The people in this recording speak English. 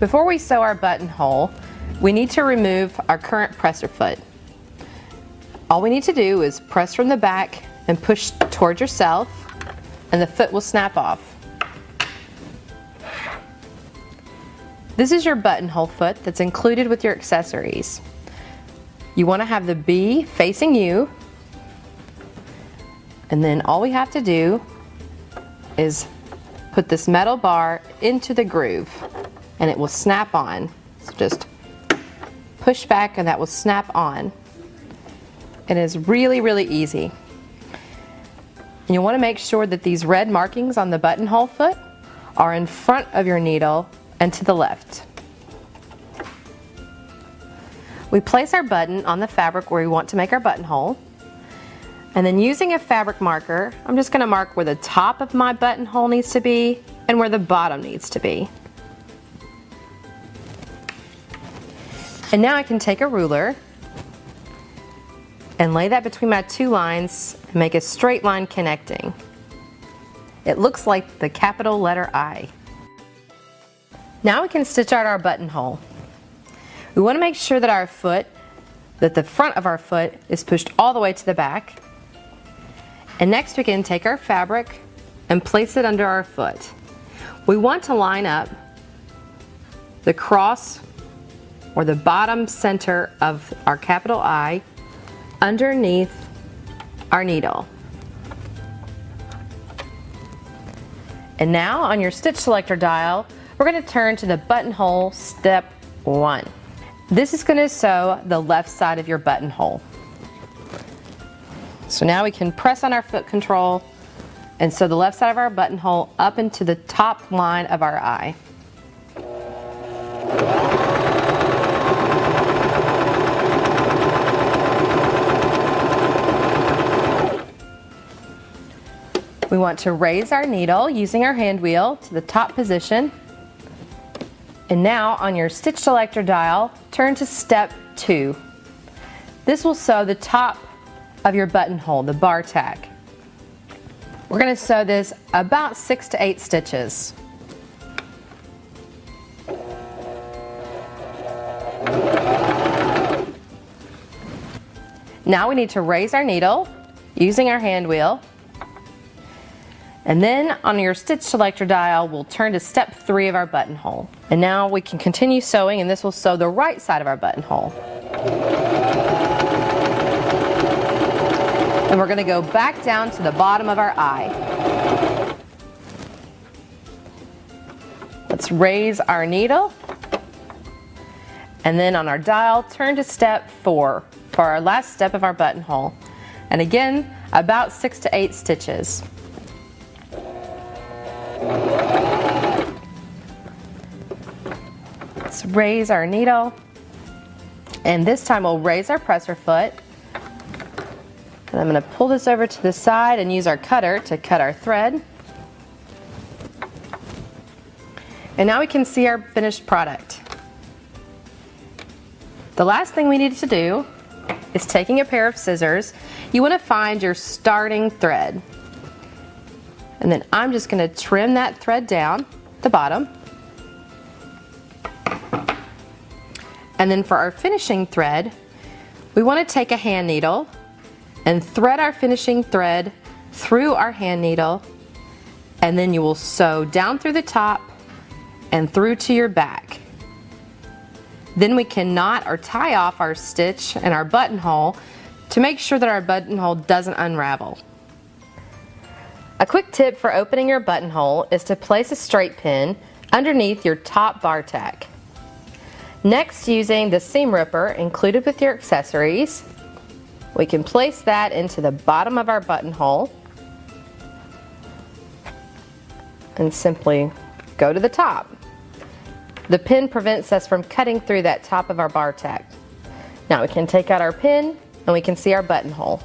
Before we sew our buttonhole, we need to remove our current presser foot. All we need to do is press from the back and push towards yourself, and the foot will snap off. This is your buttonhole foot that's included with your accessories. You want to have the B facing you, and then all we have to do is put this metal bar into the groove and it will snap on. So just push back and that will snap on. It is really, really easy. And you'll want to make sure that these red markings on the buttonhole foot are in front of your needle and to the left. We place our button on the fabric where we want to make our buttonhole. And then using a fabric marker, I'm just going to mark where the top of my buttonhole needs to be and where the bottom needs to be. And now I can take a ruler and lay that between my two lines and make a straight line connecting. It looks like the capital letter I. Now we can stitch out our buttonhole. We want to make sure that the front of our foot is pushed all the way to the back. And next we can take our fabric and place it under our foot. We want to line up the cross or the bottom center of our capital I underneath our needle. And now on your stitch selector dial, we're going to turn to the buttonhole step 1. This is going to sew the left side of your buttonhole. So now we can press on our foot control and sew the left side of our buttonhole up into the top line of our I. We want to raise our needle using our hand wheel to the top position. And now on your stitch selector dial, turn to step 2. This will sew the top of your buttonhole, the bar tack. We're going to sew this about 6 to 8 stitches. Now we need to raise our needle using our hand wheel. And then on your stitch selector dial, we'll turn to step 3 of our buttonhole. And now we can continue sewing, and this will sew the right side of our buttonhole. And we're going to go back down to the bottom of our I. Let's raise our needle. And then on our dial, turn to step 4 for our last step of our buttonhole. And again, about 6 to 8 stitches. Let's raise our needle, and this time we'll raise our presser foot, and I'm going to pull this over to the side and use our cutter to cut our thread. And now we can see our finished product. The last thing we need to do is taking a pair of scissors. You want to find your starting thread. And then I'm just going to trim that thread down the bottom. And then for our finishing thread, we want to take a hand needle and thread our finishing thread through our hand needle, and then you will sew down through the top and through to your back. Then we can knot or tie off our stitch and our buttonhole to make sure that our buttonhole doesn't unravel. A quick tip for opening your buttonhole is to place a straight pin underneath your top bar tack. Next, using the seam ripper included with your accessories, we can place that into the bottom of our buttonhole and simply go to the top. The pin prevents us from cutting through that top of our bar tack. Now we can take out our pin and we can see our buttonhole.